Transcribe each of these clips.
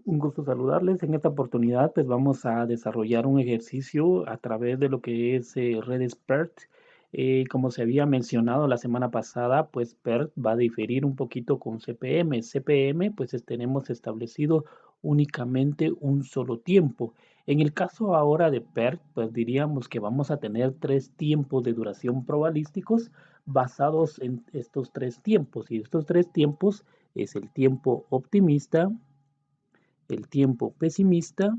Un gusto saludarles. En esta oportunidad, pues vamos a desarrollar un ejercicio a través de lo que es redes PERT. Como se había mencionado la semana pasada, pues PERT va a diferir un poquito con CPM. CPM, pues tenemos establecido únicamente un solo tiempo. En el caso ahora de PERT, pues diríamos que vamos a tener tres tiempos de duración probabilísticos basados en estos tres tiempos. Y estos tres tiempos es el tiempo optimista, el tiempo pesimista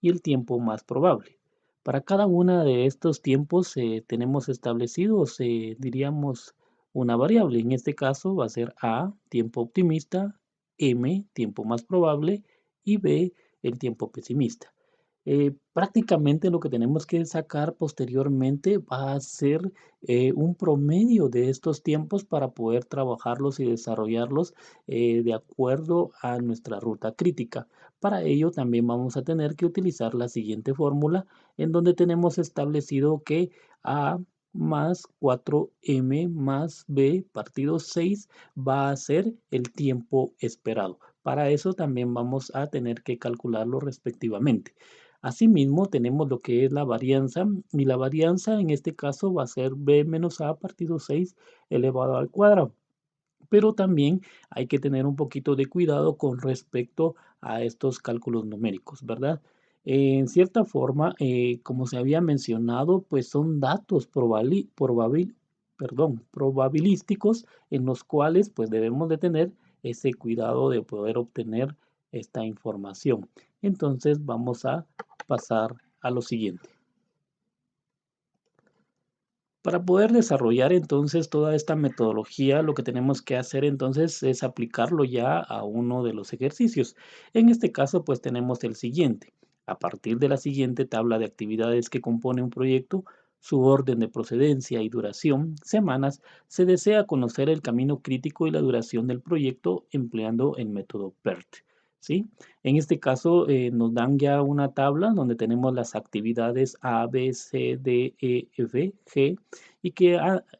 y el tiempo más probable. Para cada uno de estos tiempos tenemos establecidos, diríamos, una variable. En este caso va a ser A, tiempo optimista, M, tiempo más probable y B, el tiempo pesimista. Prácticamente lo que tenemos que sacar posteriormente va a ser un promedio de estos tiempos para poder trabajarlos y desarrollarlos de acuerdo a nuestra ruta crítica. Para ello también vamos a tener que utilizar la siguiente fórmula en donde tenemos establecido que A más 4M más B partido 6 va a ser el tiempo esperado. Para eso también vamos a tener que calcularlo respectivamente. Asimismo, tenemos lo que es la varianza y la varianza en este caso va a ser B menos A partido 6 elevado al cuadrado. Pero también hay que tener un poquito de cuidado con respecto a estos cálculos numéricos, ¿verdad? En cierta forma, como se había mencionado, pues son datos probabilísticos en los cuales pues debemos de tener ese cuidado de poder obtener esta información. Entonces vamos a pasar a lo siguiente. Para poder desarrollar entonces toda esta metodología, lo que tenemos que hacer entonces es aplicarlo ya a uno de los ejercicios. En este caso, pues tenemos el siguiente. A partir de la siguiente tabla de actividades que compone un proyecto, su orden de procedencia y duración, semanas, se desea conocer el camino crítico y la duración del proyecto empleando el método PERT. ¿Sí? En este caso, nos dan ya una tabla donde tenemos las actividades A, B, C, D, E, F, G y que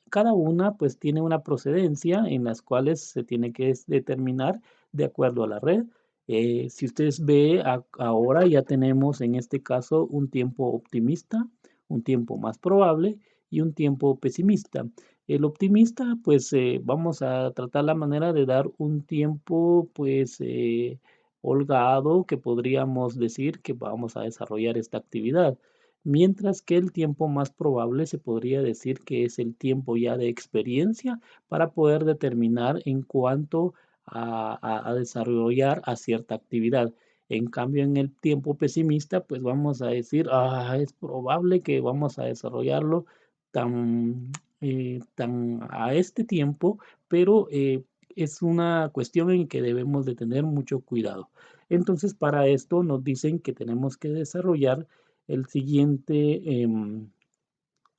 cada una pues tiene una procedencia en las cuales se tiene que determinar de acuerdo a la red. Si ustedes ve ahora ya tenemos en este caso un tiempo optimista, un tiempo más probable y un tiempo pesimista. El optimista pues vamos a tratar la manera de dar un tiempo pues holgado que podríamos decir que vamos a desarrollar esta actividad. Mientras que el tiempo más probable se podría decir que es el tiempo ya de experiencia para poder determinar en cuanto a desarrollar a cierta actividad. En cambio, en el tiempo pesimista, pues vamos a decir, es probable que vamos a desarrollarlo tan a este tiempo, pero es una cuestión en que debemos de tener mucho cuidado. Entonces, para esto nos dicen que tenemos que desarrollar el siguiente,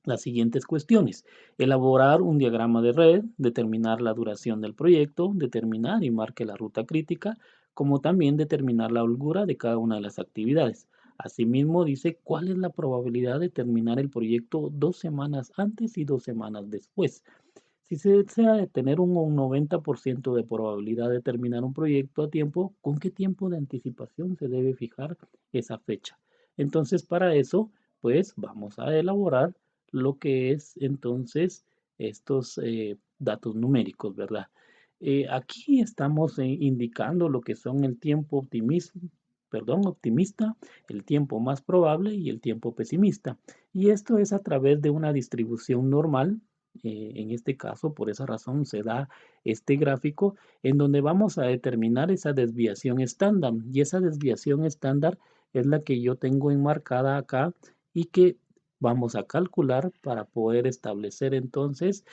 las siguientes cuestiones. Elaborar un diagrama de red, determinar la duración del proyecto, determinar y marque la ruta crítica, como también determinar la holgura de cada una de las actividades. Asimismo, dice cuál es la probabilidad de terminar el proyecto 2 semanas antes y 2 semanas después. Si se desea tener un 90% de probabilidad de terminar un proyecto a tiempo, ¿con qué tiempo de anticipación se debe fijar esa fecha? Entonces, para eso, pues vamos a elaborar lo que es entonces estos datos numéricos, ¿verdad? Aquí estamos indicando lo que son el tiempo optimista, el tiempo más probable y el tiempo pesimista. Y esto es a través de una distribución normal. En este caso, por esa razón se da este gráfico en donde vamos a determinar esa desviación estándar. Y esa desviación estándar es la que yo tengo enmarcada acá y que vamos a calcular para poder establecer entonces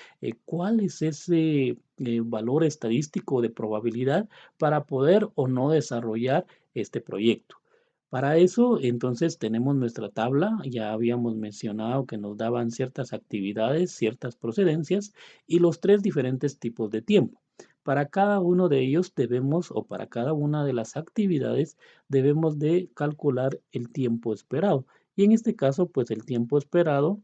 cuál es ese valor estadístico de probabilidad para poder o no desarrollar este proyecto. Para eso, entonces, tenemos nuestra tabla. Ya habíamos mencionado que nos daban ciertas actividades, ciertas procedencias y los tres diferentes tipos de tiempo. Para cada uno de ellos debemos, o para cada una de las actividades, debemos de calcular el tiempo esperado. Y en este caso, pues el tiempo esperado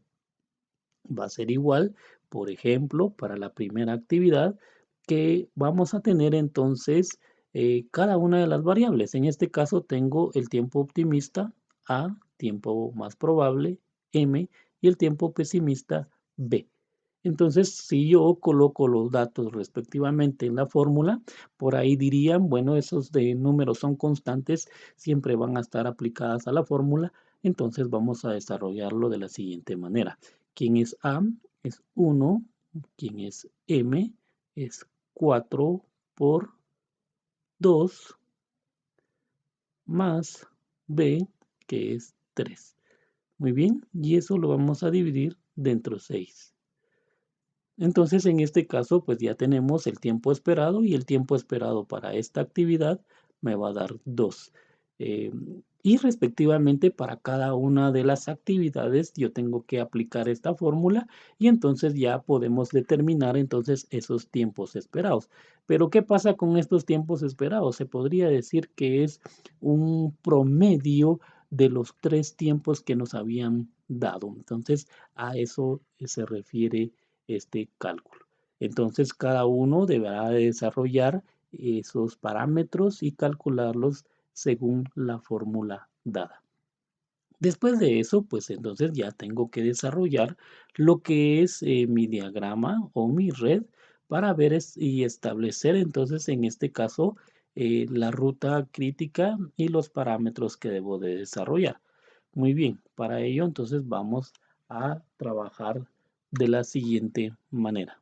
va a ser igual, por ejemplo, para la primera actividad, que vamos a tener entonces cada una de las variables. En este caso tengo el tiempo optimista A, tiempo más probable M y el tiempo pesimista B. Entonces, si yo coloco los datos respectivamente en la fórmula, por ahí dirían, bueno, esos de números son constantes, siempre van a estar aplicadas a la fórmula. Entonces vamos a desarrollarlo de la siguiente manera. ¿Quién es A? Es 1. ¿Quién es M? Es 4 por 2 más B, que es 3. Muy bien, y eso lo vamos a dividir dentro de 6. Entonces, en este caso, pues ya tenemos el tiempo esperado y el tiempo esperado para esta actividad me va a dar 2. Y respectivamente para cada una de las actividades yo tengo que aplicar esta fórmula y entonces ya podemos determinar entonces esos tiempos esperados. Pero ¿qué pasa con estos tiempos esperados? Se podría decir que es un promedio de los 3 tiempos que nos habían dado. Entonces, a eso se refiere este cálculo. Entonces, cada uno deberá de desarrollar esos parámetros y calcularlos según la fórmula dada. Después de eso, pues entonces ya tengo que desarrollar lo que es mi diagrama o mi red para ver y establecer entonces en este caso la ruta crítica y los parámetros que debo de desarrollar. Muy bien, para ello entonces vamos a trabajar de la siguiente manera.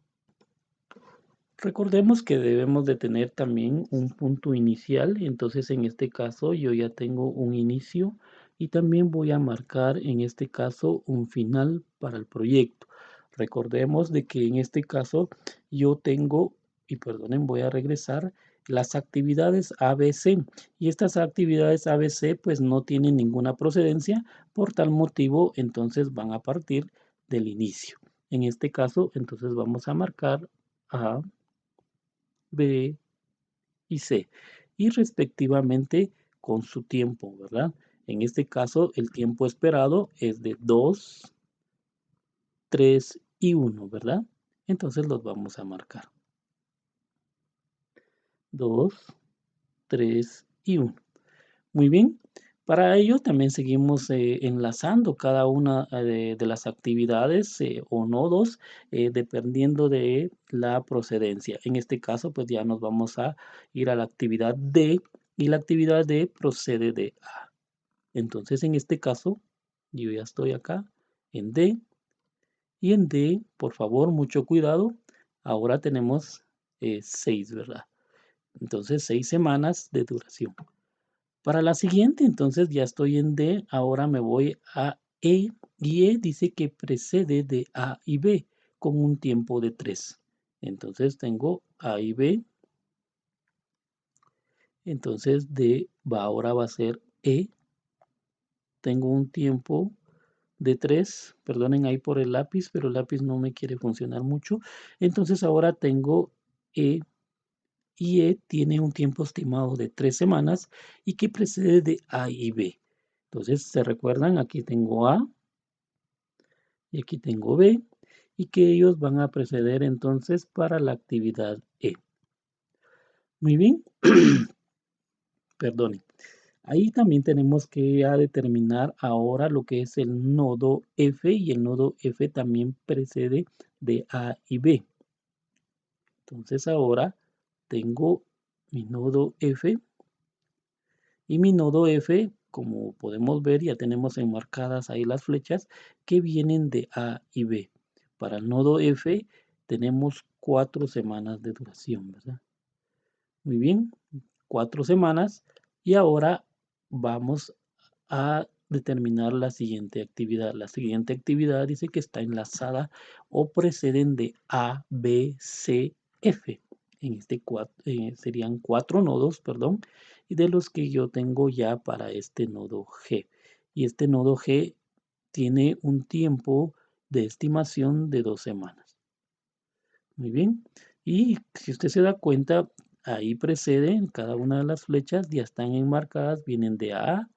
Recordemos que debemos de tener también un punto inicial, entonces en este caso yo ya tengo un inicio y también voy a marcar en este caso un final para el proyecto. Recordemos de que en este caso yo tengo, y perdonen, voy a regresar, las actividades ABC y estas actividades ABC pues no tienen ninguna procedencia, por tal motivo entonces van a partir del inicio. En este caso entonces vamos a marcar A, B y C, y respectivamente con su tiempo, ¿verdad? En este caso, el tiempo esperado es de 2, 3 y 1, ¿verdad? Entonces los vamos a marcar. 2, 3 y 1. Muy bien. Para ello también seguimos enlazando cada una de las actividades o nodos dependiendo de la procedencia. En este caso, pues ya nos vamos a ir a la actividad D y la actividad D procede de A. Entonces, en este caso, yo ya estoy acá en D y en D, por favor, mucho cuidado. Ahora tenemos 6, ¿verdad? Entonces, 6 semanas de duración. Para la siguiente, entonces ya estoy en D, ahora me voy a E y E dice que precede de A y B con un tiempo de 3. Entonces tengo A y B, entonces D ahora va a ser E, tengo un tiempo de 3, perdonen ahí por el lápiz, pero el lápiz no me quiere funcionar mucho. Entonces ahora tengo E y E tiene un tiempo estimado de 3 semanas y que precede de A y B. Entonces, ¿se recuerdan? Aquí tengo A y aquí tengo B y que ellos van a preceder entonces para la actividad E. Muy bien, perdonen. Ahí también tenemos que determinar ahora lo que es el nodo F y el nodo F también precede de A y B. Entonces ahora tengo mi nodo F y mi nodo F, como podemos ver, ya tenemos enmarcadas ahí las flechas que vienen de A y B. Para el nodo F tenemos 4 semanas de duración, ¿verdad? Muy bien, 4 semanas. Y ahora vamos a determinar la siguiente actividad. La siguiente actividad dice que está enlazada o preceden de A, B, C, F. En este serían 4 nodos, perdón, y de los que yo tengo ya para este nodo G. Y este nodo G tiene un tiempo de estimación de 2 semanas. Muy bien. Y si usted se da cuenta, ahí preceden cada una de las flechas, ya están enmarcadas, vienen de A,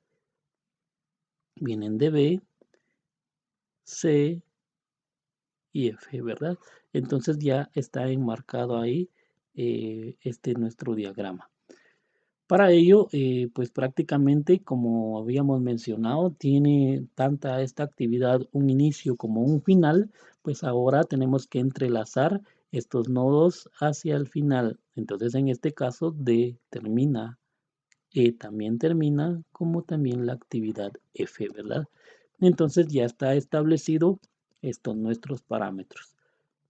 vienen de B, C y F, ¿verdad? Entonces ya está enmarcado ahí este nuestro diagrama. Para ello, pues prácticamente, como habíamos mencionado, tiene tanta esta actividad un inicio como un final, pues ahora tenemos que entrelazar estos nodos hacia el final. Entonces, en este caso, D termina, E también termina, como también la actividad F, ¿verdad? Entonces ya está establecido estos nuestros parámetros.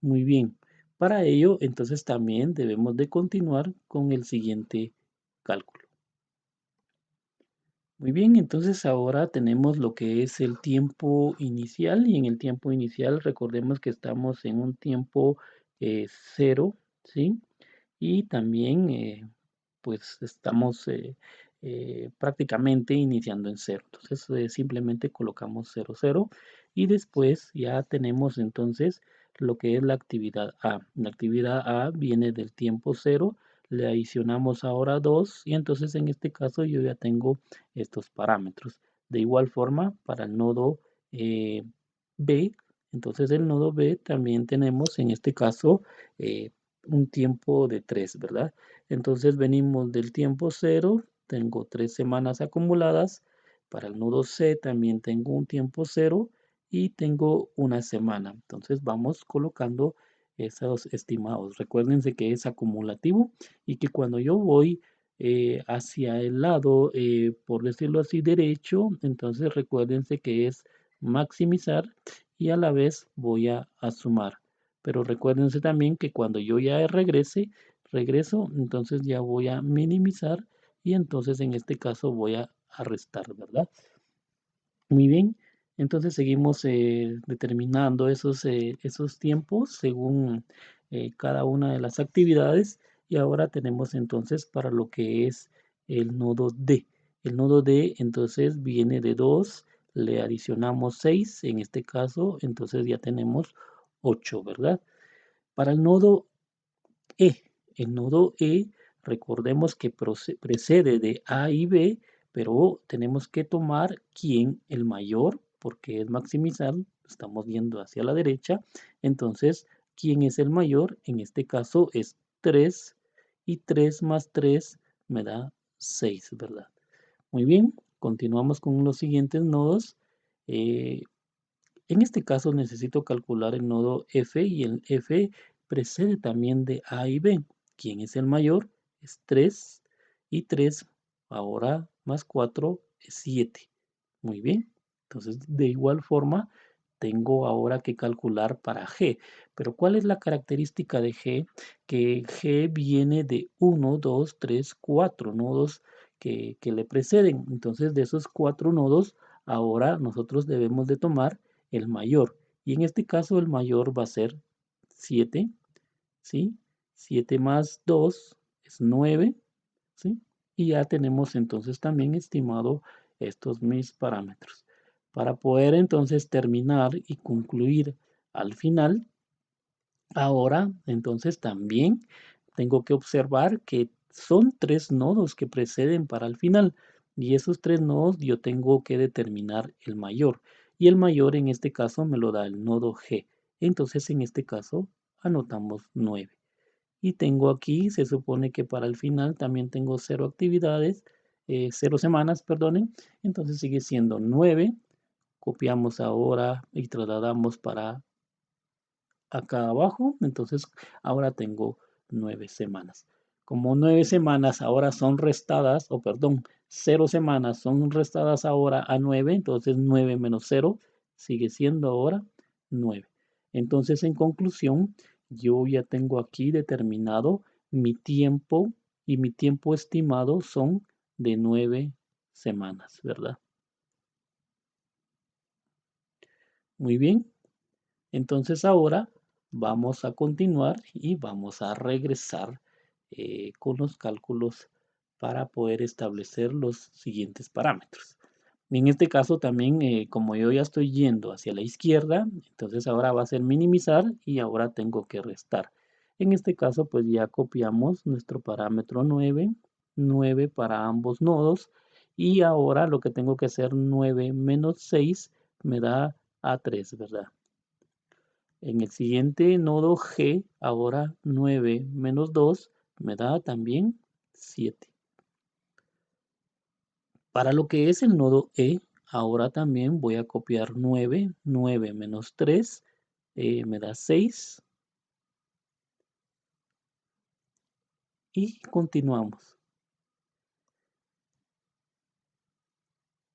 Muy bien. Para ello, entonces también debemos de continuar con el siguiente cálculo. Muy bien, entonces ahora tenemos lo que es el tiempo inicial y en el tiempo inicial recordemos que estamos en un tiempo cero, ¿sí? Y también pues estamos prácticamente iniciando en cero. Entonces simplemente colocamos 0, 0 y después ya tenemos entonces lo que es la actividad A. La actividad A viene del tiempo cero, le adicionamos ahora 2 y entonces en este caso yo ya tengo estos parámetros. De igual forma para el nodo B, entonces el nodo B también tenemos en este caso eh, un tiempo de 3, ¿verdad? Entonces venimos del tiempo cero, tengo 3 semanas acumuladas. Para el nodo C también tengo un tiempo cero y tengo una semana. Entonces vamos colocando esos estimados. Recuérdense que es acumulativo y que cuando yo voy hacia el lado, por decirlo así, derecho, entonces recuérdense que es maximizar y a la vez voy a sumar. Pero recuérdense también que cuando yo ya regreso, entonces ya voy a minimizar y entonces en este caso voy a restar, ¿verdad? Muy bien, entonces seguimos determinando esos tiempos según cada una de las actividades y ahora tenemos entonces para lo que es el nodo D. El nodo D entonces viene de 2, le adicionamos 6 en este caso, entonces ya tenemos 8, ¿verdad? Para el nodo E. El nodo E, recordemos que precede de A y B, pero tenemos que tomar quién el mayor, porque es maximizar, estamos viendo hacia la derecha. Entonces, ¿quién es el mayor? En este caso es 3 y 3 más 3 me da 6, ¿verdad? Muy bien, continuamos con los siguientes nodos. Eh, en este caso necesito calcular el nodo F y el F precede también de A y B. ¿Quién es el mayor? Es 3 y 3 ahora más 4 es 7. Muy bien. Entonces, de igual forma, tengo ahora que calcular para G. Pero ¿cuál es la característica de G? Que G viene de 1, 2, 3, 4 nodos que le preceden. Entonces, de esos 4 nodos, ahora nosotros debemos de tomar el mayor. Y en este caso el mayor va a ser 7, ¿sí? 7 más 2 es 9, ¿sí? Y ya tenemos entonces también estimado estos mis parámetros. Para poder entonces terminar y concluir al final, ahora entonces también tengo que observar que son 3 nodos que preceden para el final y esos 3 nodos yo tengo que determinar el mayor y el mayor en este caso me lo da el nodo G. Entonces en este caso anotamos 9. Y tengo aquí, se supone que para el final también tengo 0 actividades, 0 semanas, perdonen. Entonces sigue siendo 9. Copiamos ahora y trasladamos para acá abajo. Entonces ahora tengo 9 semanas. Como 9 semanas ahora son restadas, o perdón, 0 semanas son restadas ahora a 9, entonces 9 menos 0 sigue siendo ahora 9. Entonces, en conclusión, yo ya tengo aquí determinado mi tiempo y mi tiempo estimado son de 9 semanas, ¿verdad? Muy bien. Entonces ahora vamos a continuar y vamos a regresar con los cálculos para poder establecer los siguientes parámetros. En este caso también, como yo ya estoy yendo hacia la izquierda, entonces ahora va a ser minimizar y ahora tengo que restar. En este caso, pues ya copiamos nuestro parámetro 9, 9 para ambos nodos y ahora lo que tengo que hacer 9 menos 6 me da a 3, ¿verdad? En el siguiente nodo G, ahora 9 menos 2 me da también 7. Para lo que es el nodo E, ahora también voy a copiar 9. 9 menos 3 me da 6 y continuamos.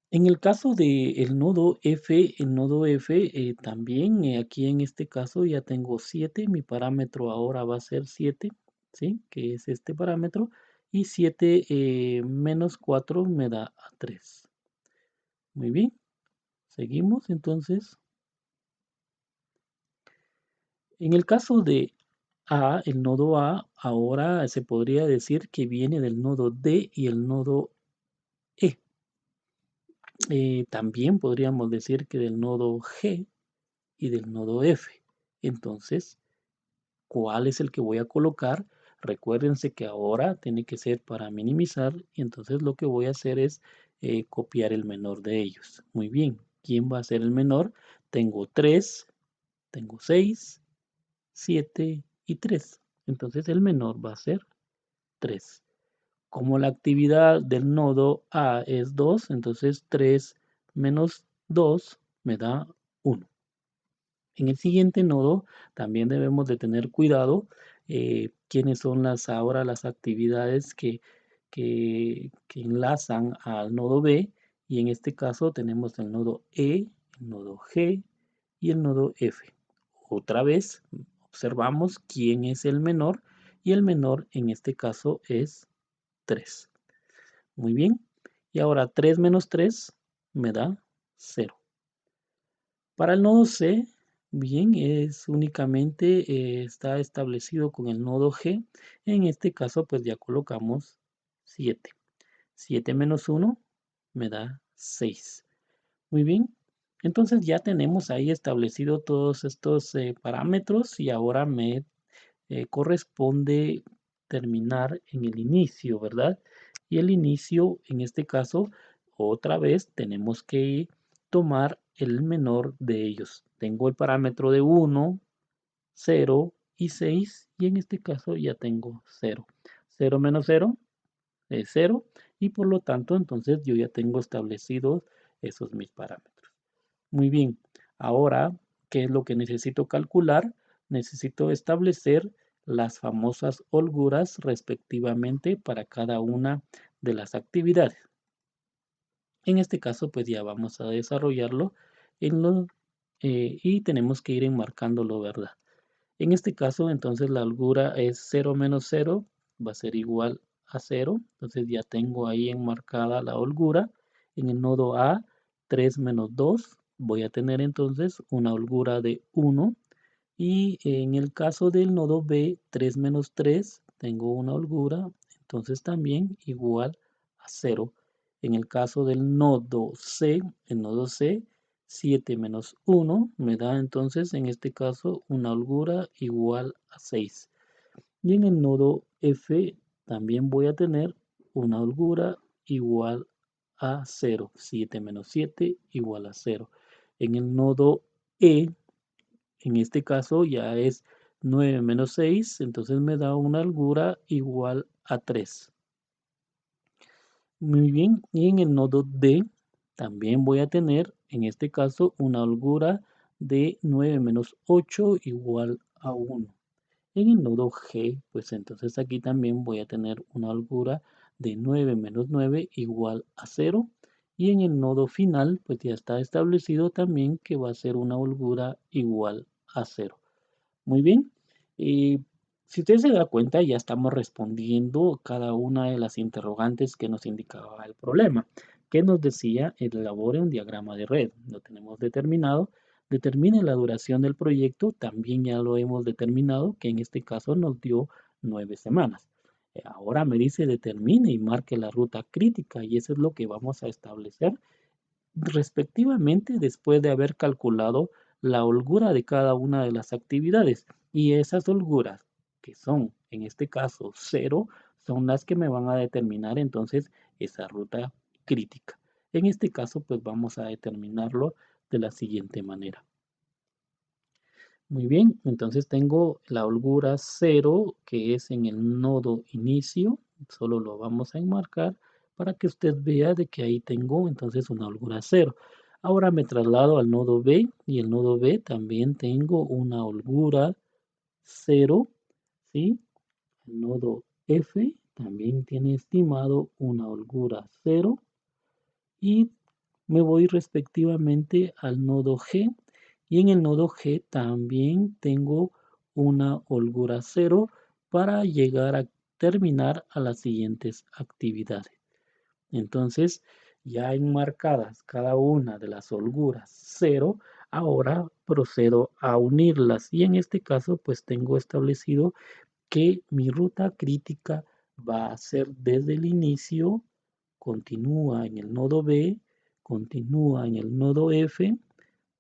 En el caso del nodo F, el nodo F también aquí en este caso ya tengo 7, mi parámetro ahora va a ser 7, ¿sí? Que es este parámetro, y 7 menos 4 me da a 3. Muy bien, seguimos entonces. En el caso de A, el nodo A, ahora se podría decir que viene del nodo D y el nodo E. También podríamos decir que del nodo G y del nodo F. Entonces, ¿cuál es el que voy a colocar? Recuérdense que ahora tiene que ser para minimizar y entonces lo que voy a hacer es copiar el menor de ellos. Muy bien, ¿quién va a ser el menor? Tengo 3, tengo 6, 7 y 3. Entonces el menor va a ser 3. Como la actividad del nodo A es 2, entonces 3 menos 2 me da 1. En el siguiente nodo también debemos de tener cuidado quiénes son ahora las actividades que enlazan al nodo B, y en este caso tenemos el nodo E, el nodo G y el nodo F. Otra vez observamos quién es el menor, y el menor en este caso es 3. Muy bien. Y ahora 3 menos 3 me da 0. Para el nodo C, bien, es únicamente está establecido con el nodo G. En este caso, pues ya colocamos 7. 7 menos 1 me da 6. Muy bien. Entonces ya tenemos ahí establecido todos estos parámetros, y ahora me corresponde terminar en el inicio, ¿verdad? Y el inicio, en este caso, otra vez tenemos que tomar el menor de ellos. Tengo el parámetro de 1, 0 y 6, y en este caso ya tengo 0. 0 menos 0 es 0, y por lo tanto entonces yo ya tengo establecidos esos mis parámetros. Muy bien, ahora, ¿qué es lo que necesito calcular? Necesito establecer las famosas holguras respectivamente para cada una de las actividades. En este caso, pues ya vamos a desarrollarlo y tenemos que ir enmarcándolo, ¿verdad? En este caso, entonces la holgura es 0 menos 0, va a ser igual a 0. Entonces ya tengo ahí enmarcada la holgura. En el nodo A, 3 menos 2, voy a tener entonces una holgura de 1. Y en el caso del nodo B, 3 menos 3, tengo una holgura, entonces también igual a 0. En el caso del nodo C, el nodo C, 7 menos 1 me da entonces en este caso una holgura igual a 6. Y en el nodo F también voy a tener una holgura igual a 0. 7 menos 7 igual a 0. En el nodo E, en este caso ya es 9 menos 6, entonces me da una holgura igual a 3. Muy bien, y en el nodo D también voy a tener, en este caso, una holgura de 9 menos 8 igual a 1. En el nodo G, pues entonces aquí también voy a tener una holgura de 9 menos 9 igual a 0. Y en el nodo final, pues ya está establecido también que va a ser una holgura igual a 0. Muy bien. Y si usted se da cuenta, ya estamos respondiendo cada una de las interrogantes que nos indicaba el problema. ¿Qué nos decía? Elabore un diagrama de red. Lo tenemos determinado. Determine la duración del proyecto. También ya lo hemos determinado, que en este caso nos dio 9 semanas. Ahora me dice determine y marque la ruta crítica, y eso es lo que vamos a establecer respectivamente después de haber calculado la holgura de cada una de las actividades. Y esas holguras, que son en este caso 0, son las que me van a determinar entonces esa ruta crítica. En este caso, pues vamos a determinarlo de la siguiente manera. Muy bien, entonces tengo la holgura 0, que es en el nodo inicio, solo lo vamos a enmarcar, para que usted vea de que ahí tengo entonces una holgura cero. Ahora me traslado al nodo B y el nodo B también tengo una holgura cero, ¿sí? El nodo F también tiene estimado una holgura cero y me voy respectivamente al nodo G y en el nodo G también tengo una holgura cero para llegar a terminar a las siguientes actividades. Entonces, ya enmarcadas cada una de las holguras cero, ahora procedo a unirlas y en este caso pues tengo establecido que mi ruta crítica va a ser desde el inicio, continúa en el nodo B, continúa en el nodo F,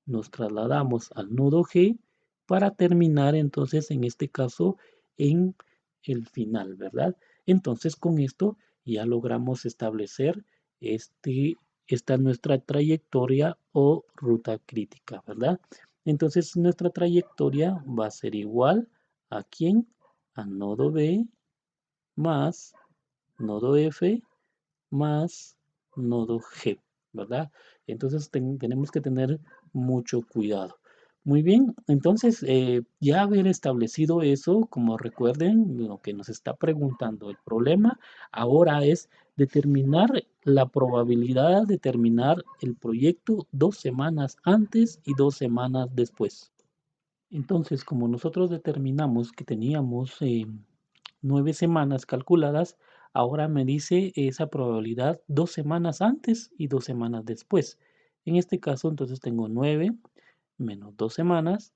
nos trasladamos al nodo G para terminar entonces en este caso en el final, ¿verdad? Entonces con esto ya logramos establecer esta nuestra trayectoria o ruta crítica, ¿verdad? Entonces nuestra trayectoria va a ser igual a quién, al nodo B más nodo F más nodo G, ¿verdad? Entonces tenemos que tener mucho cuidado. Muy bien, entonces ya haber establecido eso, como recuerden lo que nos está preguntando el problema, ahora es determinar la probabilidad de terminar el proyecto 2 semanas antes y 2 semanas después. Entonces, como nosotros determinamos que teníamos 9 semanas calculadas, ahora me dice esa probabilidad 2 semanas antes y 2 semanas después. En este caso, entonces tengo 9 menos 2 semanas,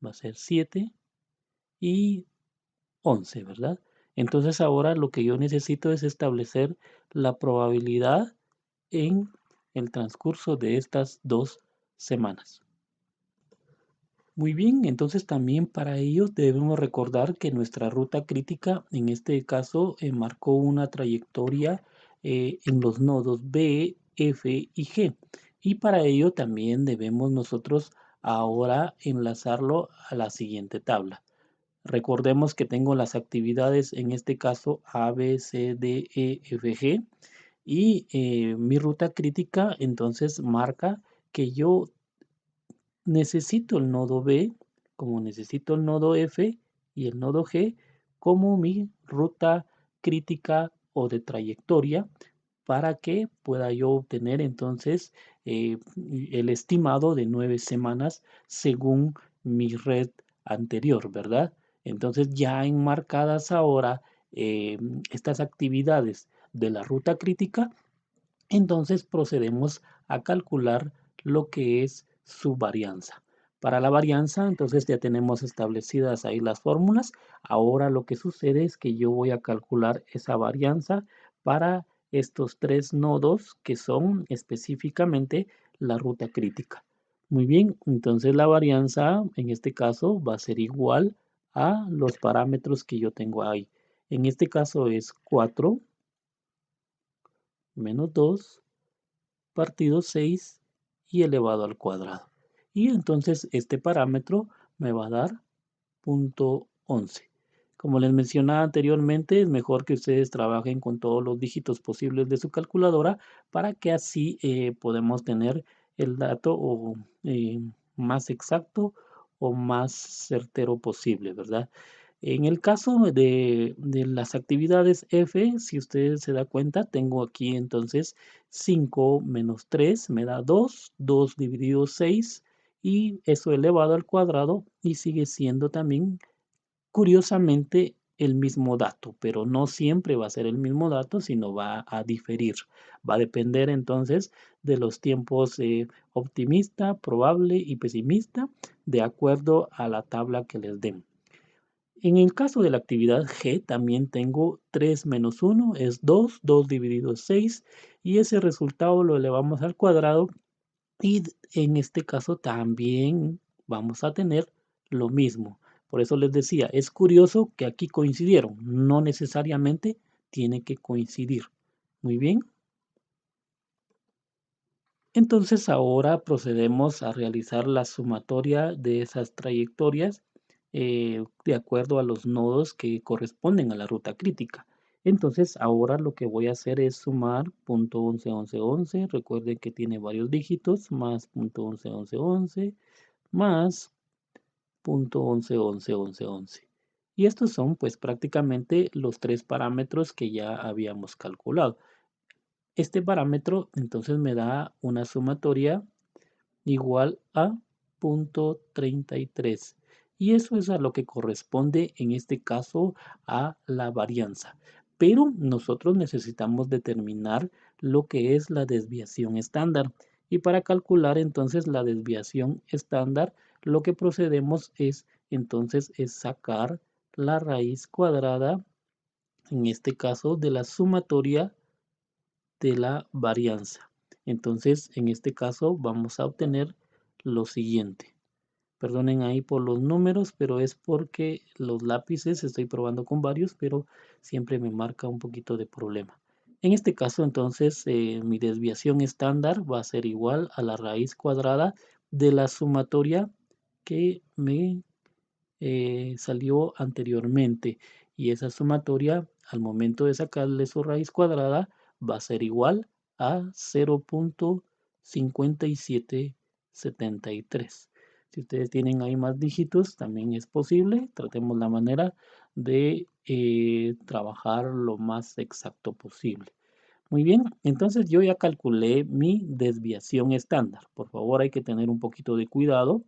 va a ser 7 y 11, ¿verdad? Entonces ahora lo que yo necesito es establecer la probabilidad en el transcurso de estas 2 semanas. Muy bien, entonces también para ello debemos recordar que nuestra ruta crítica en este caso marcó una trayectoria en los nodos B, F y G. Y para ello también debemos nosotros ahora enlazarlo a la siguiente tabla. Recordemos que tengo las actividades en este caso A, B, C, D, E, F, G y mi ruta crítica entonces marca que yo necesito el nodo B, como necesito el nodo F y el nodo G como mi ruta crítica o de trayectoria para que pueda yo obtener entonces el estimado de 9 semanas según mi red anterior, ¿verdad? Entonces ya enmarcadas ahora estas actividades de la ruta crítica, entonces procedemos a calcular lo que es su varianza. Para la varianza, entonces ya tenemos establecidas ahí las fórmulas. Ahora lo que sucede es que yo voy a calcular esa varianza para estos 3 nodos que son específicamente la ruta crítica. Muy bien, entonces la varianza en este caso va a ser igual a los parámetros que yo tengo ahí. En este caso es 4 menos 2 partido 6 y elevado al cuadrado. Y entonces este parámetro me va a dar 0.11. Como les mencionaba anteriormente, es mejor que ustedes trabajen con todos los dígitos posibles de su calculadora para que así podamos tener el dato más exacto o más certero posible, ¿verdad? En el caso de las actividades F, si usted se da cuenta, tengo aquí entonces 5 menos 3 me da 2, 2 dividido 6 y eso elevado al cuadrado y sigue siendo también curiosamente el mismo dato, pero no siempre va a ser el mismo dato, sino va a diferir. Va a depender entonces de los tiempos optimista, probable y pesimista de acuerdo a la tabla que les den. En el caso de la actividad G también tengo 3 menos 1 es 2, 2 dividido 6 y ese resultado lo elevamos al cuadrado y en este caso también vamos a tener lo mismo. Por eso les decía, es curioso que aquí coincidieron, no necesariamente tiene que coincidir. Muy bien. Entonces ahora procedemos a realizar la sumatoria de esas trayectorias de acuerdo a los nodos que corresponden a la ruta crítica. Entonces, ahora lo que voy a hacer es sumar punto 11, 11, 11. Recuerden que tiene varios dígitos, más punto 11, 11, 11, más punto 11, 11, 11, 11. Y estos son pues prácticamente los tres parámetros que ya habíamos calculado. Este parámetro entonces me da una sumatoria igual a punto 33. Y eso es a lo que corresponde en este caso a la varianza. Pero nosotros necesitamos determinar lo que es la desviación estándar. Y para calcular entonces la desviación estándar, lo que procedemos es entonces es sacar la raíz cuadrada, en este caso de la sumatoria de la varianza. Entonces, en este caso vamos a obtener lo siguiente. Perdonen ahí por los números, pero es porque los lápices estoy probando con varios, pero siempre me marca un poquito de problema. En este caso, entonces, mi desviación estándar va a ser igual a la raíz cuadrada de la sumatoria que me salió anteriormente, y esa sumatoria al momento de sacarle su raíz cuadrada va a ser igual a 0.5773. Si ustedes tienen ahí más dígitos, también es posible. Tratemos la manera de trabajar lo más exacto posible. Muy bien, entonces yo ya calculé mi desviación estándar. Por favor, hay que tener un poquito de cuidado,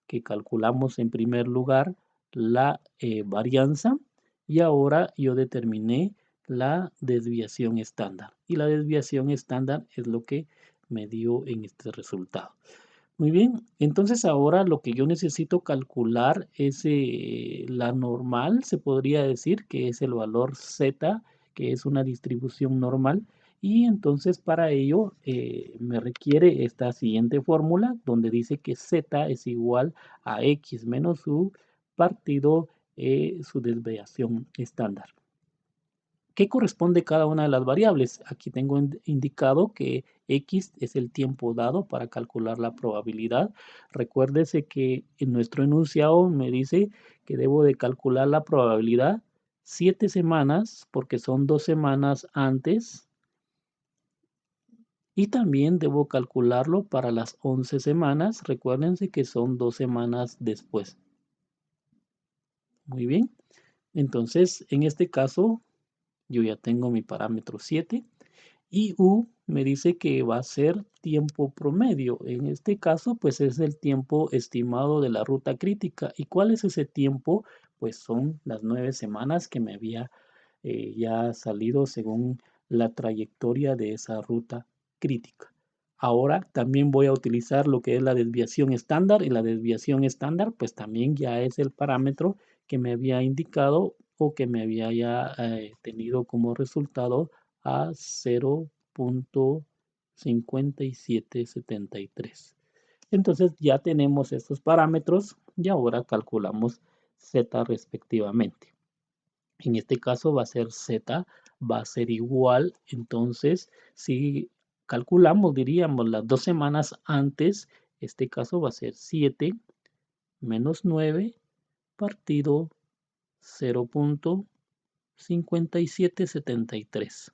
que calculamos en primer lugar la varianza, y ahora yo determiné la desviación estándar. Y la desviación estándar es lo que me dio en este resultado. Muy bien, entonces ahora lo que yo necesito calcular es la normal, se podría decir, que es el valor z, que es una distribución normal. Y entonces para ello me requiere esta siguiente fórmula, donde dice que z es igual a x menos u partido su desviación estándar. ¿Qué corresponde cada una de las variables? Aquí tengo indicado que X es el tiempo dado para calcular la probabilidad. Recuérdese que en nuestro enunciado me dice que debo de calcular la probabilidad 7 semanas, porque son 2 semanas antes, y también debo calcularlo para las 11 semanas. Recuérdense que son 2 semanas después. Muy bien. Entonces, en este caso, yo ya tengo mi parámetro 7. Y U me dice que va a ser tiempo promedio. En este caso, pues es el tiempo estimado de la ruta crítica. ¿Y cuál es ese tiempo? Pues son las 9 semanas que me había ya salido según la trayectoria de esa ruta crítica. Ahora también voy a utilizar lo que es la desviación estándar, y la desviación estándar pues también ya es el parámetro que me había indicado o que me había ya tenido como resultado a 0.5773. Entonces ya tenemos estos parámetros y ahora calculamos z respectivamente. En este caso va a ser z, va a ser igual. Entonces, si calculamos, diríamos, las 2 semanas antes, este caso va a ser 7 menos 9 partido 0.5773.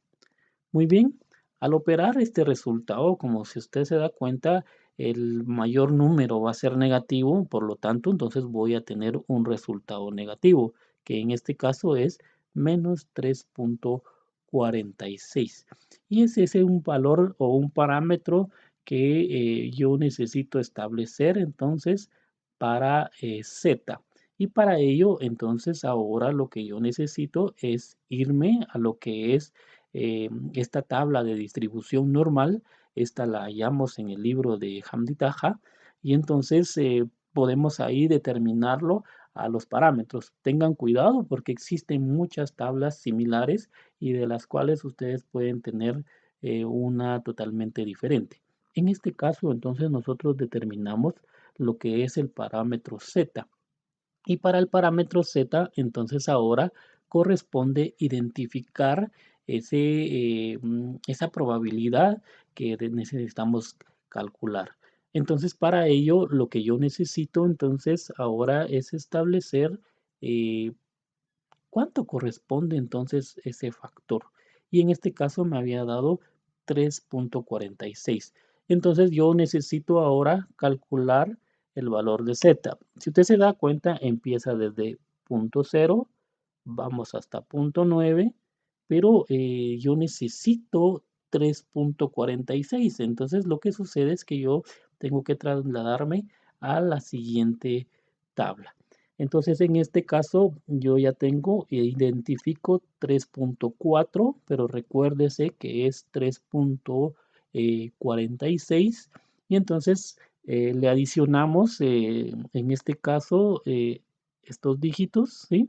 Muy bien, al operar este resultado, como si usted se da cuenta, el mayor número va a ser negativo, por lo tanto, entonces voy a tener un resultado negativo, que en este caso es menos 3.46. Y ese es un valor o un parámetro que yo necesito establecer entonces para Z. Y para ello, entonces ahora lo que yo necesito es irme a lo que es esta tabla de distribución normal. Esta la hallamos en el libro de Hamdi Taha, y entonces podemos ahí determinarlo a los parámetros. Tengan cuidado porque existen muchas tablas similares y de las cuales ustedes pueden tener una totalmente diferente. En este caso, entonces nosotros determinamos lo que es el parámetro Z. Y para el parámetro Z, entonces ahora corresponde identificar esa probabilidad que necesitamos calcular. Entonces, para ello, lo que yo necesito entonces ahora es establecer eh, ¿cuánto corresponde entonces ese factor? Y en este caso me había dado 3,46. Entonces yo necesito ahora calcular el valor de z. Si usted se da cuenta, empieza desde punto cero, vamos hasta punto 9, pero yo necesito 3,46. Entonces lo que sucede es que yo tengo que trasladarme a la siguiente tabla. Entonces, en este caso, yo ya tengo e identifico 3,4, pero recuérdese que es 3,46. Y entonces le adicionamos, en este caso, estos dígitos, ¿sí?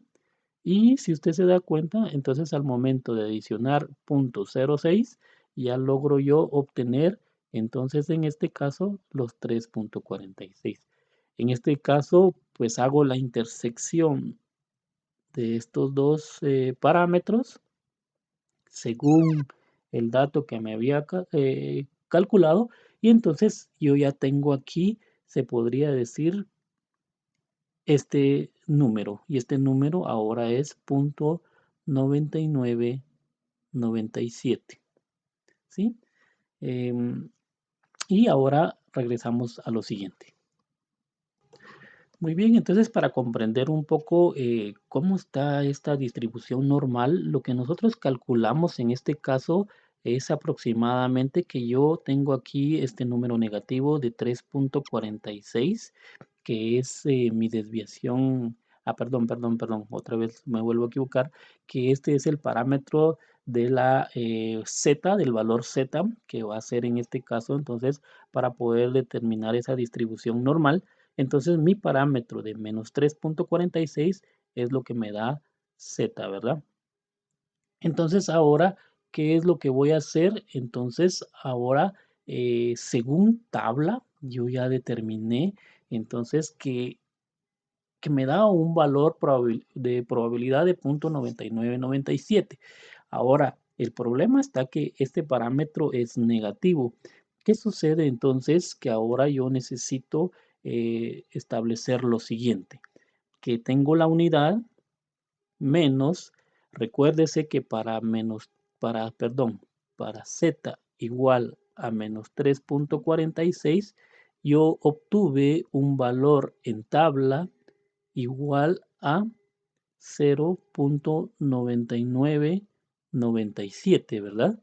Y si usted se da cuenta, entonces al momento de adicionar 0,06, ya logro yo obtener, entonces en este caso, los 3,46. En este caso, pues hago la intersección de estos dos parámetros según el dato que me había calculado, y entonces yo ya tengo aquí, se podría decir, este número, y este número ahora es 0,9997, ¿sí? Y ahora regresamos a lo siguiente. Muy bien, entonces para comprender un poco cómo está esta distribución normal, lo que nosotros calculamos en este caso es aproximadamente que yo tengo aquí este número negativo de 3,46, que es mi desviación. Perdón, otra vez me vuelvo a equivocar, que este es el parámetro de la z, del valor z, que va a ser en este caso, entonces, para poder determinar esa distribución normal. Entonces mi parámetro de menos 3,46 es lo que me da z, ¿verdad? Entonces ahora, ¿qué es lo que voy a hacer? Entonces ahora, según tabla, yo ya determiné entonces que me da un valor de probabilidad de 0,9997. Ahora, el problema está que este parámetro es negativo. ¿Qué sucede entonces? Que ahora yo necesito establecer lo siguiente, que tengo la unidad menos, recuérdese que para z igual a menos 3,46, yo obtuve un valor en tabla igual a 0,9997, ¿verdad?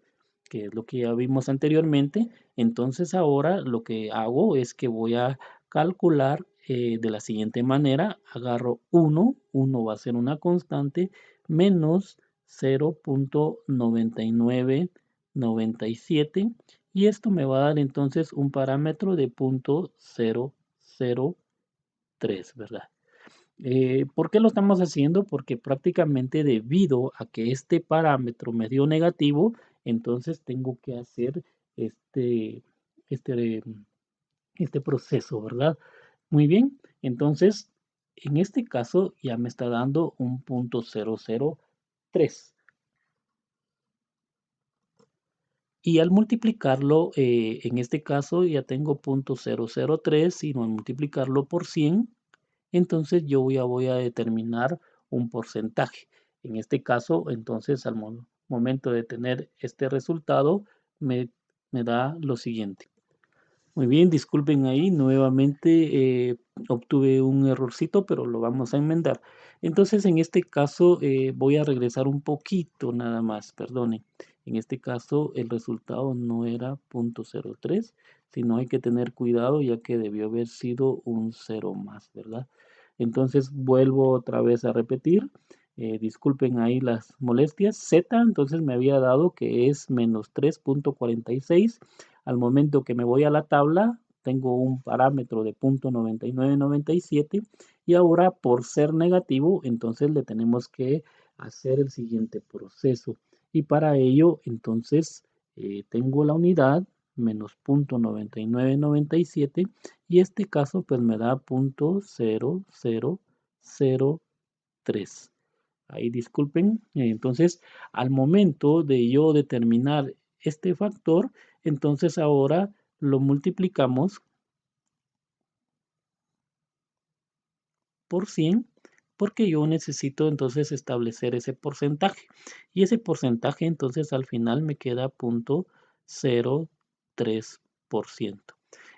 Que es lo que ya vimos anteriormente. Entonces ahora lo que hago es que voy a calcular de la siguiente manera. Agarro 1 va a ser una constante, menos 0,9997, y esto me va a dar entonces un parámetro de 0,003, ¿verdad? ¿Por qué lo estamos haciendo? Porque prácticamente debido a que este parámetro me dio negativo, entonces tengo que hacer este, este, este proceso, ¿verdad? Muy bien, entonces en este caso ya me está dando un 0,003. Y al multiplicarlo, en este caso ya tengo 0,003, y al multiplicarlo por 100, entonces yo ya voy a determinar un porcentaje. En este caso, entonces al momento de tener este resultado, me, me da lo siguiente. Muy bien, disculpen ahí, nuevamente obtuve un errorcito, pero lo vamos a enmendar. Entonces, en este caso, voy a regresar un poquito nada más, perdonen. En este caso, el resultado no era 0,03, sino hay que tener cuidado ya que debió haber sido un 0 más, ¿verdad? Entonces, vuelvo otra vez a repetir. Disculpen ahí las molestias. Z, entonces me había dado que es menos 3,46. Al momento que me voy a la tabla, tengo un parámetro de 0,9997, y ahora por ser negativo, entonces le tenemos que hacer el siguiente proceso. Y para ello, entonces, tengo la unidad menos 0,9997, y este caso pues me da 0,0003. Ahí disculpen. Entonces, al momento de yo determinar este factor, entonces ahora lo multiplicamos por 100, porque yo necesito entonces establecer ese porcentaje. Y ese porcentaje entonces al final me queda 0.03%.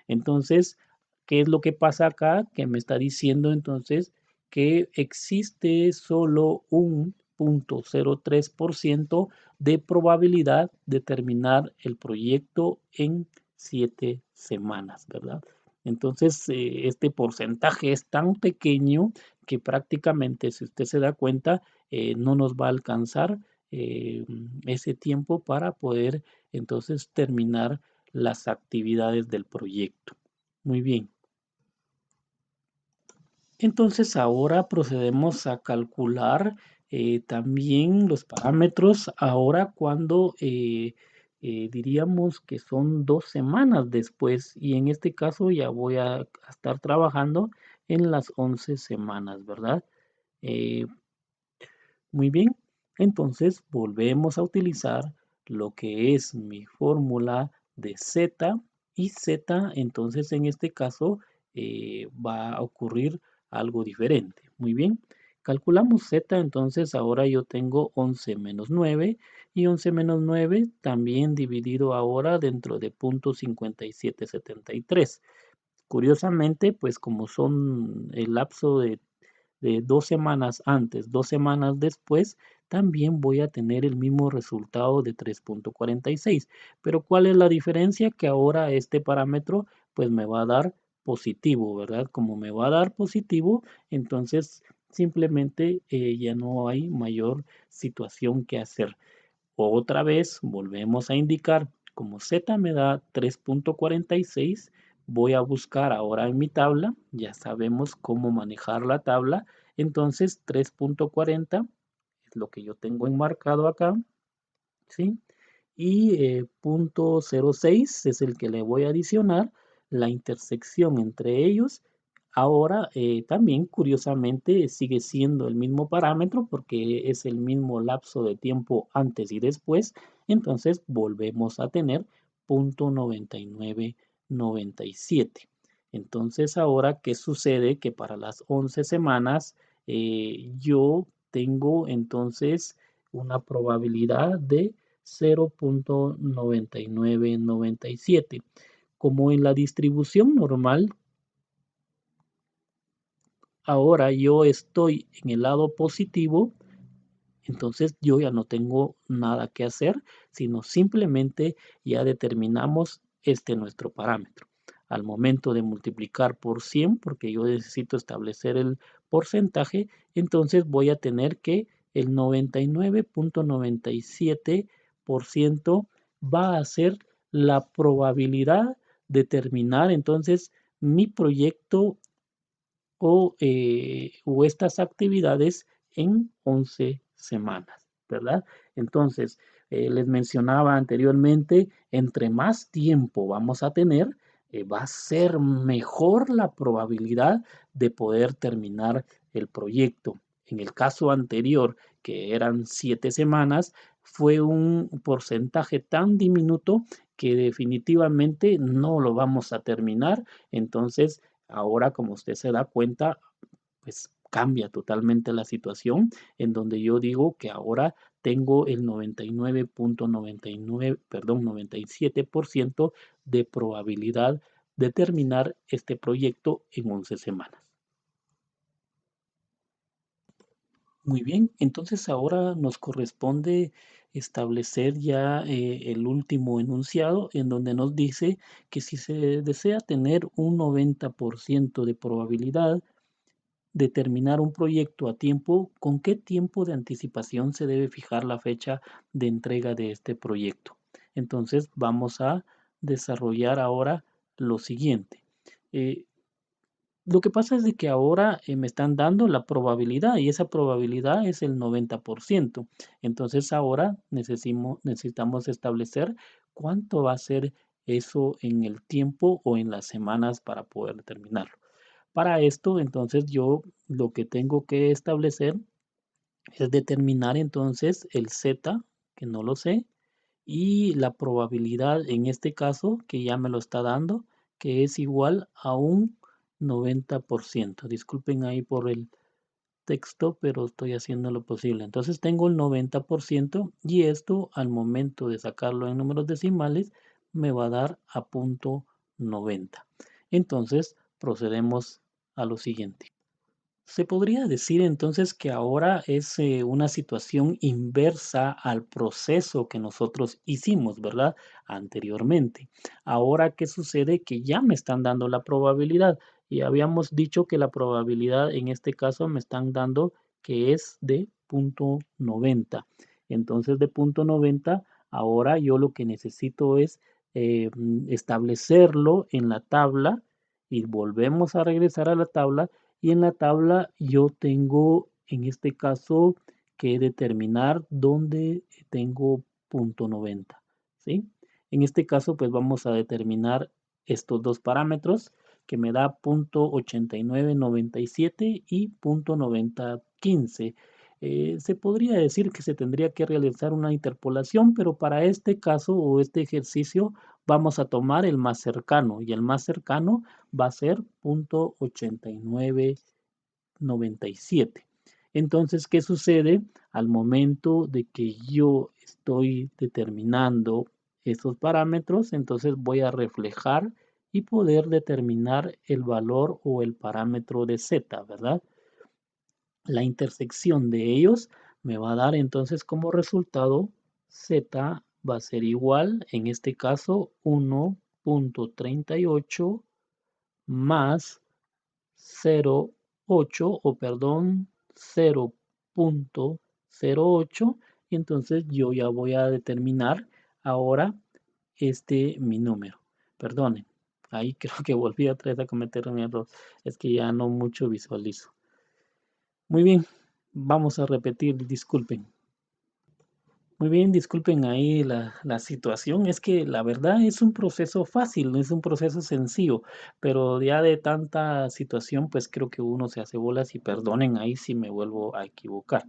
Entonces, ¿qué es lo que pasa acá? Que me está diciendo entonces que existe solo un 0.03% de probabilidad de terminar el proyecto en 7 semanas, ¿verdad? Entonces, este porcentaje es tan pequeño que prácticamente, si usted se da cuenta, no nos va a alcanzar ese tiempo para poder entonces terminar las actividades del proyecto. Muy bien. Entonces ahora procedemos a calcular también los parámetros ahora cuando diríamos que son 2 semanas después y en este caso ya voy a estar trabajando en las 11 semanas, ¿verdad? Eh, muy bien, entonces volvemos a utilizar lo que es mi fórmula de Z y Z, entonces en este caso va a ocurrir algo diferente. Muy bien, calculamos Z, entonces ahora yo tengo 11 menos 9 y 11 menos 9 también dividido ahora dentro de 0.5773. Curiosamente, pues como son el lapso de 2 semanas antes, 2 semanas después, también voy a tener el mismo resultado de 3.46. Pero ¿cuál es la diferencia? Que ahora este parámetro pues me va a dar positivo, ¿verdad? Como me va a dar positivo, entonces simplemente ya no hay mayor situación que hacer. Otra vez volvemos a indicar, como Z me da 3.46, voy a buscar ahora en mi tabla, ya sabemos cómo manejar la tabla, entonces 3.40 es lo que yo tengo enmarcado acá, ¿sí? Y punto 06 es el que le voy a adicionar la intersección entre ellos. Ahora también curiosamente sigue siendo el mismo parámetro porque es el mismo lapso de tiempo antes y después. Entonces volvemos a tener punto 9997. Entonces ahora, ¿qué sucede? Que para las 11 semanas yo tengo entonces una probabilidad de 0.9997. Como en la distribución normal, ahora yo estoy en el lado positivo, entonces yo ya no tengo nada que hacer, sino simplemente ya determinamos este nuestro parámetro. Al momento de multiplicar por 100, porque yo necesito establecer el porcentaje, entonces voy a tener que el 99.97% va a ser la probabilidad de terminar entonces mi proyecto o estas actividades en 11 semanas, ¿verdad? Entonces, les mencionaba anteriormente, entre más tiempo vamos a tener, va a ser mejor la probabilidad de poder terminar el proyecto. En el caso anterior, que eran 7 semanas, fue un porcentaje tan diminuto que definitivamente no lo vamos a terminar. Entonces, ahora, como usted se da cuenta, pues cambia totalmente la situación en donde yo digo que ahora tengo el 99.99, perdón, 97% de probabilidad de terminar este proyecto en 11 semanas. Muy bien, entonces ahora nos corresponde establecer ya el último enunciado en donde nos dice que si se desea tener un 90% de probabilidad de terminar un proyecto a tiempo, ¿con qué tiempo de anticipación se debe fijar la fecha de entrega de este proyecto? Entonces vamos a desarrollar ahora lo siguiente. Eh, lo que pasa es de que ahora me están dando la probabilidad y esa probabilidad es el 90%. Entonces ahora necesitamos establecer cuánto va a ser eso en el tiempo o en las semanas para poder terminarlo. Para esto, entonces yo lo que tengo que establecer es determinar entonces el Z, que no lo sé, y la probabilidad en este caso, que ya me lo está dando, que es igual a un 90%. Disculpen ahí por el texto, pero estoy haciendo lo posible. Entonces tengo el 90% y esto al momento de sacarlo en números decimales me va a dar a punto 90. Entonces procedemos a lo siguiente. Se podría decir entonces que ahora es una situación inversa al proceso que nosotros hicimos, ¿verdad? Anteriormente. Ahora, ¿qué sucede? Que ya me están dando la probabilidad y habíamos dicho que la probabilidad en este caso me están dando que es de punto 90. Entonces, de punto 90, ahora yo lo que necesito es establecerlo en la tabla y volvemos a regresar a la tabla y en la tabla yo tengo, en este caso, que determinar dónde tengo punto 90, ¿sí? En este caso, pues vamos a determinar estos dos parámetros que me da punto 8997 y punto 9015. Se podría decir que se tendría que realizar una interpolación, pero para este caso o este ejercicio vamos a tomar el más cercano y el más cercano va a ser punto 8997. Entonces, ¿qué sucede? Al momento de que yo estoy determinando esos parámetros, entonces voy a reflejar y poder determinar el valor o el parámetro de z, ¿verdad? La intersección de ellos me va a dar entonces como resultado z va a ser igual, en este caso, 1.38 más 0.8 o perdón, 0.08 y entonces yo ya voy a determinar ahora mi número. Perdonen, ahí creo que volví otra vez a cometer un error, es que ya no mucho visualizo. Muy bien, vamos a repetir, disculpen. Muy bien, disculpen ahí la situación. Es que la verdad es un proceso fácil, es un proceso sencillo, pero ya de tanta situación, pues creo que uno se hace bolas y perdonen ahí si me vuelvo a equivocar.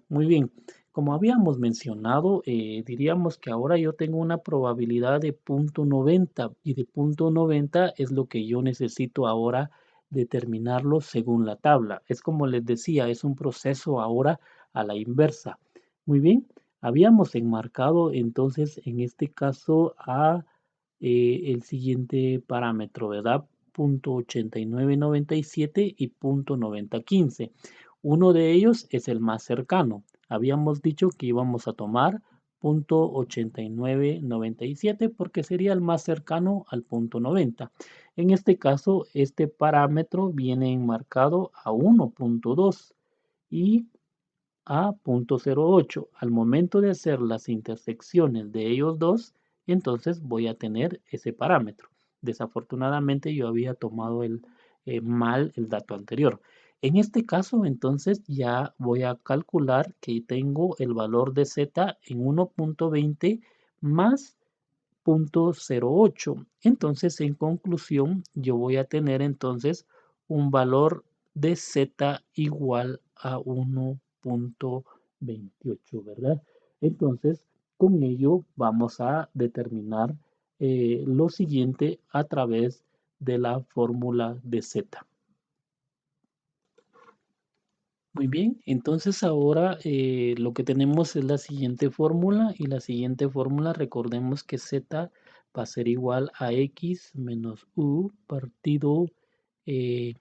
Muy bien, como habíamos mencionado, diríamos que ahora yo tengo una probabilidad de punto 90 y de punto 90 es lo que yo necesito ahora determinarlo según la tabla. Es como les decía, es un proceso ahora a la inversa. Muy bien. Habíamos enmarcado entonces en este caso a el siguiente parámetro, ¿verdad? Punto 8997 y punto 9015. Uno de ellos es el más cercano. Habíamos dicho que íbamos a tomar punto 8997 porque sería el más cercano al punto 90. En este caso, este parámetro viene enmarcado a 1.2 y a punto 0.8. Al momento de hacer las intersecciones de ellos dos, entonces voy a tener ese parámetro. Desafortunadamente yo había tomado mal el dato anterior. En este caso, entonces ya voy a calcular que tengo el valor de z en 1.20 más 0.08. Entonces, en conclusión, yo voy a tener entonces un valor de z igual a 1.28, ¿verdad? Entonces, con ello vamos a determinar lo siguiente a través de la fórmula de z. Muy bien, entonces ahora lo que tenemos es la siguiente fórmula y la siguiente fórmula recordemos que z va a ser igual a x menos u partido eh,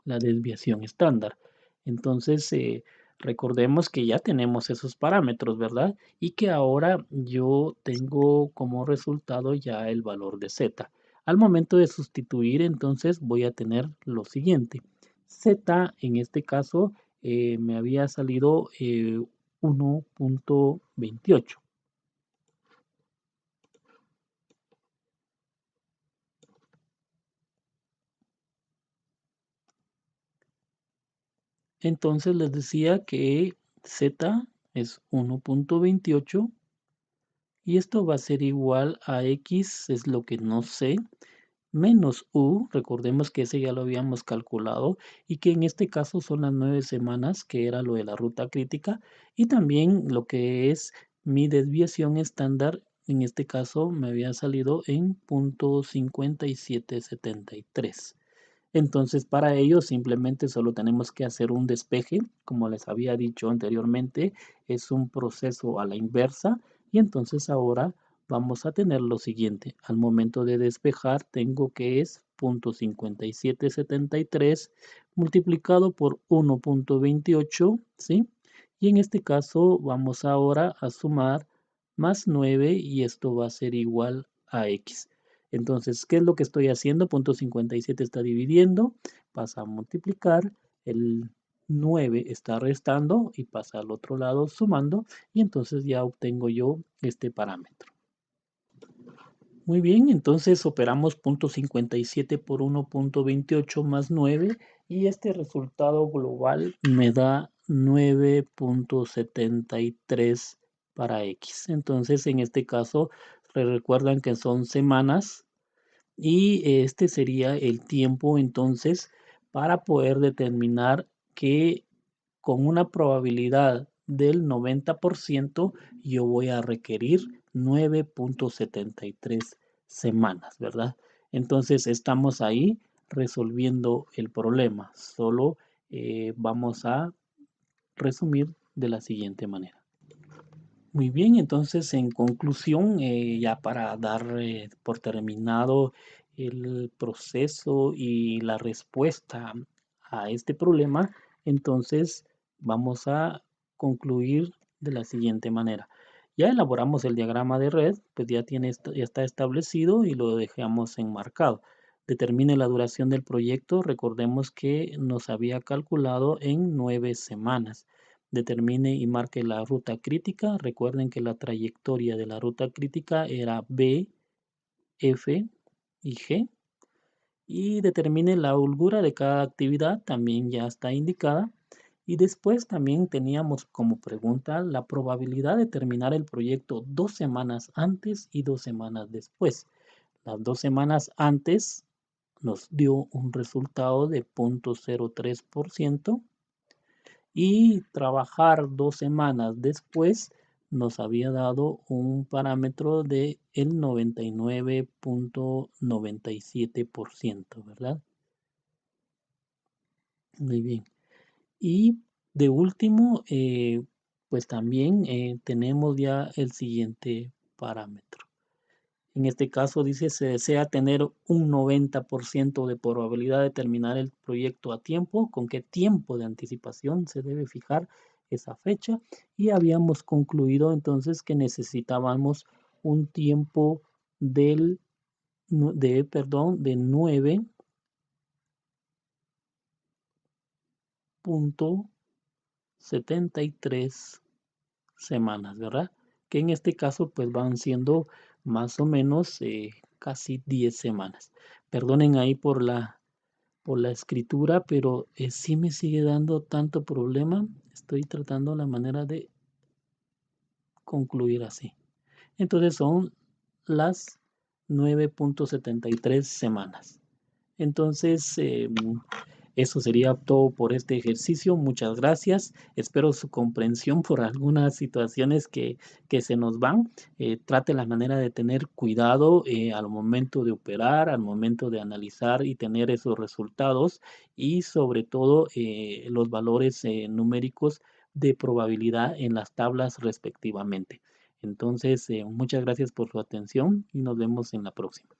la desviación estándar. Entonces recordemos que ya tenemos esos parámetros, ¿verdad? Y que ahora yo tengo como resultado ya el valor de z. Al momento de sustituir entonces voy a tener lo siguiente. Z en este caso me había salido 1.28. Entonces les decía que z es 1.28 y esto va a ser igual a x, es lo que no sé, menos u, recordemos que ese ya lo habíamos calculado y que en este caso son las 9 semanas, que era lo de la ruta crítica, y también lo que es mi desviación estándar, en este caso me había salido en 0.5773. Entonces, para ello simplemente solo tenemos que hacer un despeje, como les había dicho anteriormente, es un proceso a la inversa y entonces ahora vamos a tener lo siguiente. Al momento de despejar tengo que es 0.5773 multiplicado por 1.28, ¿sí? Y en este caso vamos ahora a sumar más 9 y esto va a ser igual a x. Entonces, ¿qué es lo que estoy haciendo? 0.57 está dividiendo, pasa a multiplicar, el 9 está restando y pasa al otro lado sumando y entonces ya obtengo yo este parámetro. Muy bien, entonces operamos 0.57 por 1.28 más 9 y este resultado global me da 9.73 para X. Entonces, en este caso, recuerdan que son semanas y este sería el tiempo entonces para poder determinar que con una probabilidad del 90% yo voy a requerir 9.73 semanas, ¿verdad? Entonces estamos ahí resolviendo el problema. Solo vamos a resumir de la siguiente manera. Muy bien, entonces en conclusión, ya para dar por terminado el proceso y la respuesta a este problema, entonces vamos a concluir de la siguiente manera. Ya elaboramos el diagrama de red, pues ya tiene ya está establecido y lo dejamos enmarcado. Determine la duración del proyecto. Recordemos que nos había calculado en 9 semanas. Determine y marque la ruta crítica. Recuerden que la trayectoria de la ruta crítica era B, F y G. Y determine la holgura de cada actividad, también ya está indicada. Y después también teníamos como pregunta la probabilidad de terminar el proyecto 2 semanas antes y 2 semanas después. Las 2 semanas antes nos dio un resultado de 0.03% y trabajar 2 semanas después nos había dado un parámetro de el 99.97%, ¿verdad? Muy bien. Y de último, pues también tenemos ya el siguiente parámetro. En este caso dice, se desea tener un 90% de probabilidad de terminar el proyecto a tiempo. ¿Con qué tiempo de anticipación se debe fijar esa fecha? Y habíamos concluido entonces que necesitábamos un tiempo de 9.73 semanas, ¿verdad? Que en este caso pues van siendo más o menos casi 10 semanas. Perdonen ahí por la escritura, pero sí me sigue dando tanto problema. Estoy tratando la manera de concluir así. Entonces son las 9.73 semanas. Entonces, eso sería todo por este ejercicio. Muchas gracias. Espero su comprensión por algunas situaciones que se nos van. Trate la manera de tener cuidado al momento de operar, al momento de analizar y tener esos resultados y sobre todo los valores numéricos de probabilidad en las tablas respectivamente. Entonces, muchas gracias por su atención y nos vemos en la próxima.